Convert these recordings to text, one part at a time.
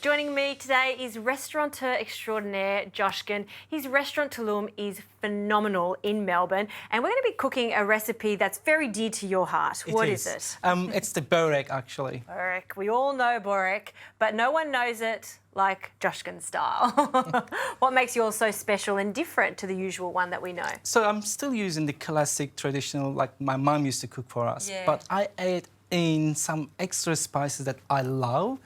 Joining me today is restaurateur extraordinaire Joshkin. His restaurant Tulum is phenomenal in Melbourne, and we're going to be cooking a recipe that's very dear to your heart. What is it? It's the Borek, actually. Borek. We all know Borek, but no one knows it like Joshkin's style. What makes yours so special and different to the usual one that we know? So I'm still using the classic traditional, like my mum used to cook for us, but I add in some extra spices that I love,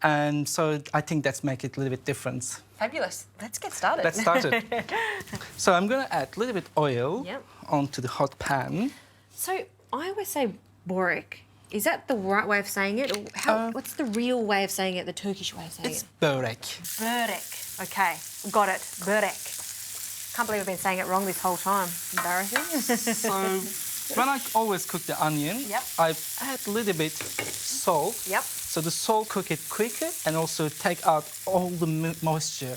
and so I think that's make it a little bit different. Fabulous. Let's get started. Let's start it. So I'm going to add a little bit oil onto the hot pan. So I always say Borek. Is that the right way of saying it? Or what's the real way of saying it, the Turkish way of saying It's it? Borek. Borek. OK, got it. Borek. Can't believe I've been saying it wrong this whole time. Embarrassing. So when I always cook the onion, I add a little bit salt. So the salt cook it quicker and also take out all the moisture.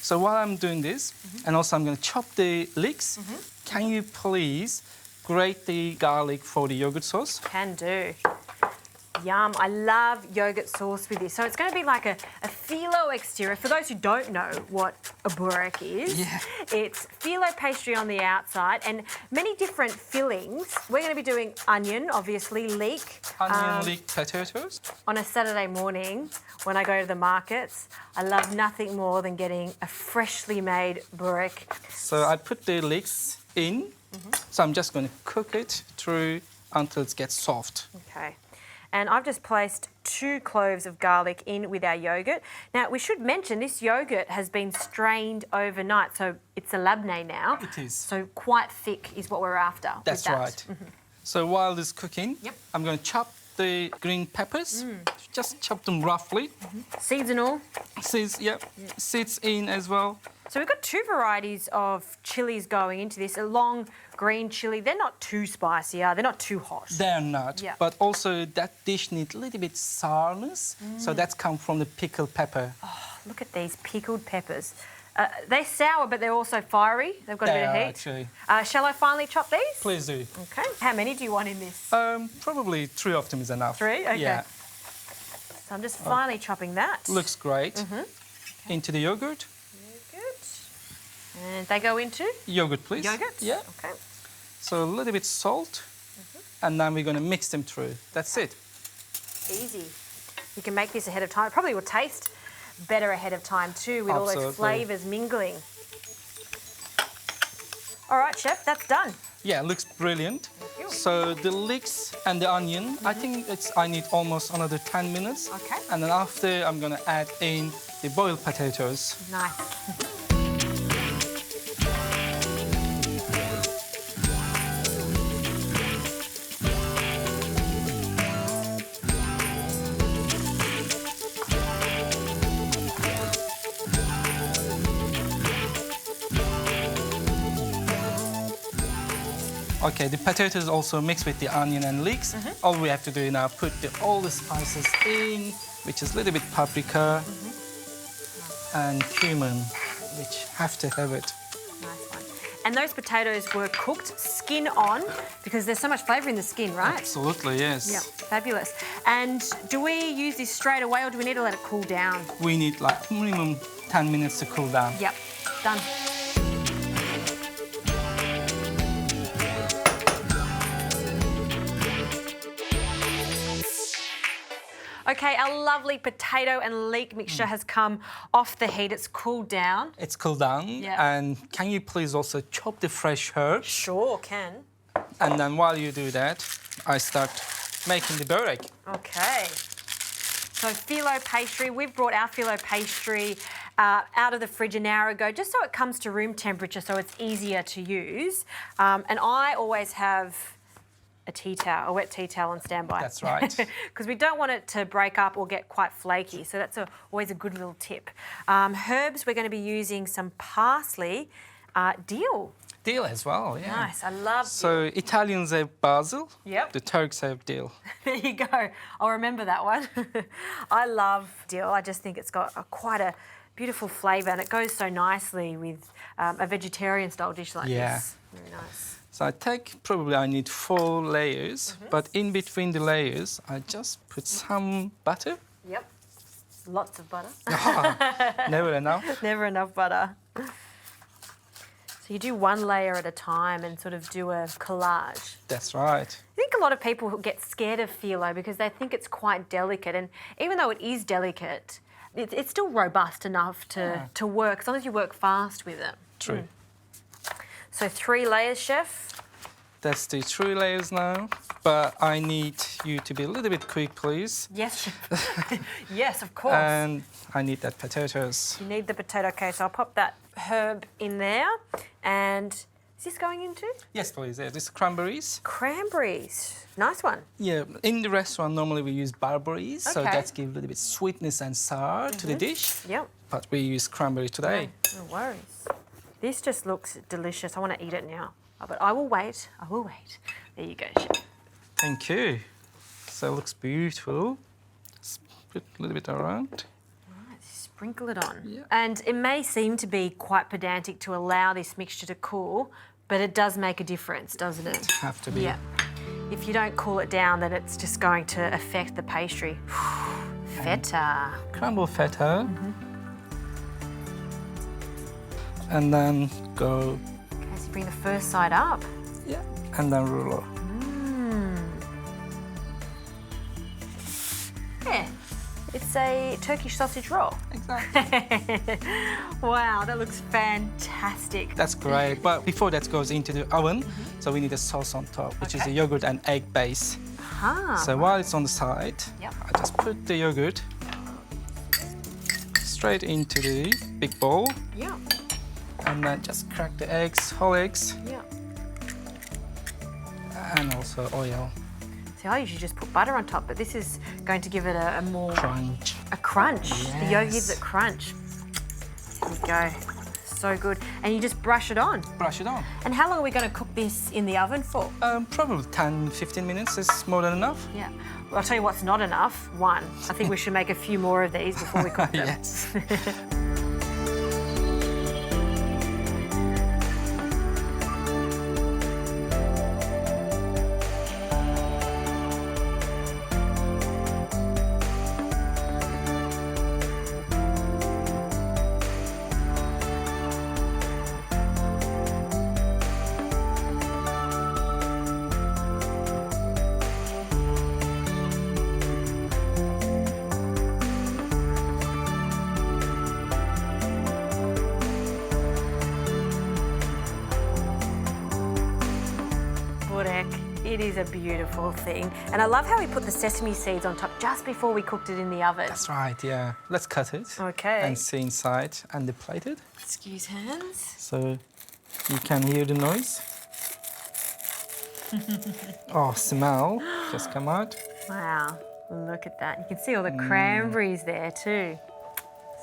So while I'm doing this, and also I'm going to chop the leeks, can you please grate the garlic for the yogurt sauce? Can do. Yum. I love yogurt sauce with this. So it's going to be like a phyllo exterior. For those who don't know what a Borek is, it's phyllo pastry on the outside and many different fillings. We're going to be doing onion, obviously, leek. Onion, leek, potatoes. On a Saturday morning, when I go to the markets, I love nothing more than getting a freshly made Borek. So I put the leeks in. So I'm just going to cook it through until it gets soft. Okay. And I've just placed 2 cloves of garlic in with our yogurt. Now, we should mention this yogurt has been strained overnight, so it's a labneh now. It is. So quite thick is what we're after. That's right. So while this is cooking, I'm going to chop the green peppers. Just chop them roughly. Seeds and all? Seeds, seeds in as well. So we've got 2 varieties of chilies going into this. A long green chilli. They're not too spicy, are they? They're not too hot. They're not. But also that dish needs a little bit sourness. So that's come from the pickled pepper. Oh, look at these pickled peppers. They're sour, but they're also fiery. They've got a bit of heat. Actually. Shall I finally chop these? Please do. Okay. How many do you want in this? Probably 3 of them is enough. 3? Okay. Yeah. So I'm just finely chopping that. Looks great. Into the yogurt. And they go into? Yogurt, please. Yogurt? Yeah. Okay. So a little bit salt, and then we're going to mix them through. That's it. Easy. You can make this ahead of time. It probably will taste better ahead of time too, with all those flavours mingling. All right, Chef, that's done. Yeah, it looks brilliant. So the leeks and the onion, I think I need almost another 10 minutes. Okay. And then after, I'm going to add in the boiled potatoes. Nice. Okay, the potatoes also mixed with the onion and leeks. All we have to do now, put all the spices in, which is a little bit paprika and cumin, which have to have it. Nice one. And those potatoes were cooked skin on because there's so much flavour in the skin, right? Absolutely, yes. Yeah, fabulous. And do we use this straight away or do we need to let it cool down? We need like minimum 10 minutes to cool down. Yep, done. Okay, our lovely potato and leek mixture has come off the heat. It's cooled down. It's cooled down. And can you please also chop the fresh herbs? Sure, can. And then while you do that, I start making the Borek. Okay. So phyllo pastry. We've brought our phyllo pastry out of the fridge an hour ago, just so it comes to room temperature, so it's easier to use. And I always have a wet tea towel on standby. That's right. Because we don't want it to break up or get quite flaky, so that's always a good little tip. Herbs, we're going to be using some parsley, dill. Dill as well, yeah. Nice, I love dill. So Italians have basil, the Turks have dill. There you go. I'll remember that one. I love dill. I just think it's got quite a beautiful flavour and it goes so nicely with a vegetarian-style dish like this. Very nice. So I need 4 layers, but in between the layers, I just put some butter. Yep. Lots of butter. Never enough. Never enough butter. So you do one layer at a time and sort of do a collage. That's right. I think a lot of people get scared of phyllo because they think it's quite delicate, and even though it is delicate, it's still robust enough to work, as long as you work fast with it. True. So 3 layers, chef. That's the 3 layers now, but I need you to be a little bit quick, please. Yes, chef. Yes, of course. And I need that potatoes. You need the potato. Okay, so I'll pop that herb in there. And is this going into? Yes, please. Yeah, this is cranberries. Cranberries. Nice one. Yeah, in the restaurant, normally we use barberries, so Okay. that gives a little bit sweetness and sour to the dish. Yep. But we use cranberry today. No worries. This just looks delicious. I want to eat it now. Oh, but I will wait. I will wait. There you go, chef. Thank you. So it looks beautiful. Just put a little bit around. Right, sprinkle it on. Yeah. And it may seem to be quite pedantic to allow this mixture to cool, but it does make a difference, doesn't it? Have to be. Yeah. If you don't cool it down, then it's just going to affect the pastry. Feta. Crumble feta. And then go. Okay, so bring the first side up. Yeah. And then roll. Yeah, it's a Turkish sausage roll. Exactly. Wow, that looks fantastic. That's great. But before that goes into the oven, so we need a sauce on top, which is a yogurt and egg base. So while it's on the side, I just put the yogurt straight into the big bowl. Yeah. And then just crack the eggs, whole eggs, Yeah. and also oil. See, I usually just put butter on top, but this is going to give it a more... Crunch. A crunch. Yes. The yogurt gives it crunch. There we go. So good. And you just brush it on. Brush it on. And how long are we going to cook this in the oven for? Probably 10-15 minutes is more than enough. Yeah. Well, I'll tell you what's not enough. 1. I think we should make a few more of these before we cook them. Yes. Borek. It is a beautiful thing. And I love how we put the sesame seeds on top just before we cooked it in the oven. That's right, yeah. Let's cut it. Okay. And see inside and the plated. Excuse hands. So you can hear the noise. Oh, smell just come out. Wow, look at that. You can see all the cranberries there too.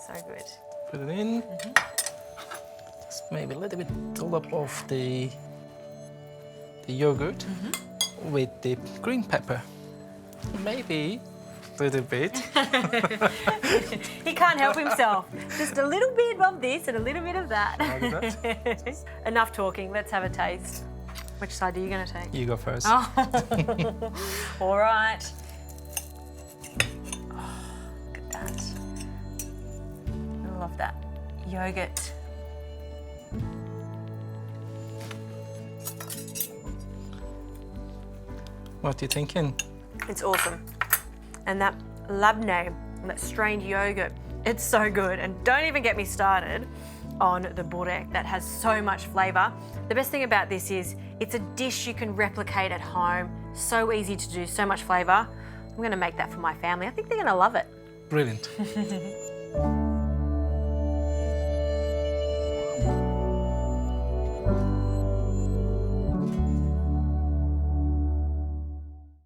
So good. Put it in. Just maybe a little bit dollop of the yogurt with the green pepper. Maybe a little bit. He can't help himself. Just a little bit of this and a little bit of that. Like that. Enough talking, let's have a taste. Which side are you going to take? You go first. Oh. All right. Oh, look at that. I love that. Yogurt. What are you thinking? It's awesome. And that labneh, that strained yogurt, it's so good. And don't even get me started on the borek. That has so much flavour. The best thing about this is it's a dish you can replicate at home. So easy to do, so much flavour. I'm going to make that for my family. I think they're going to love it. Brilliant.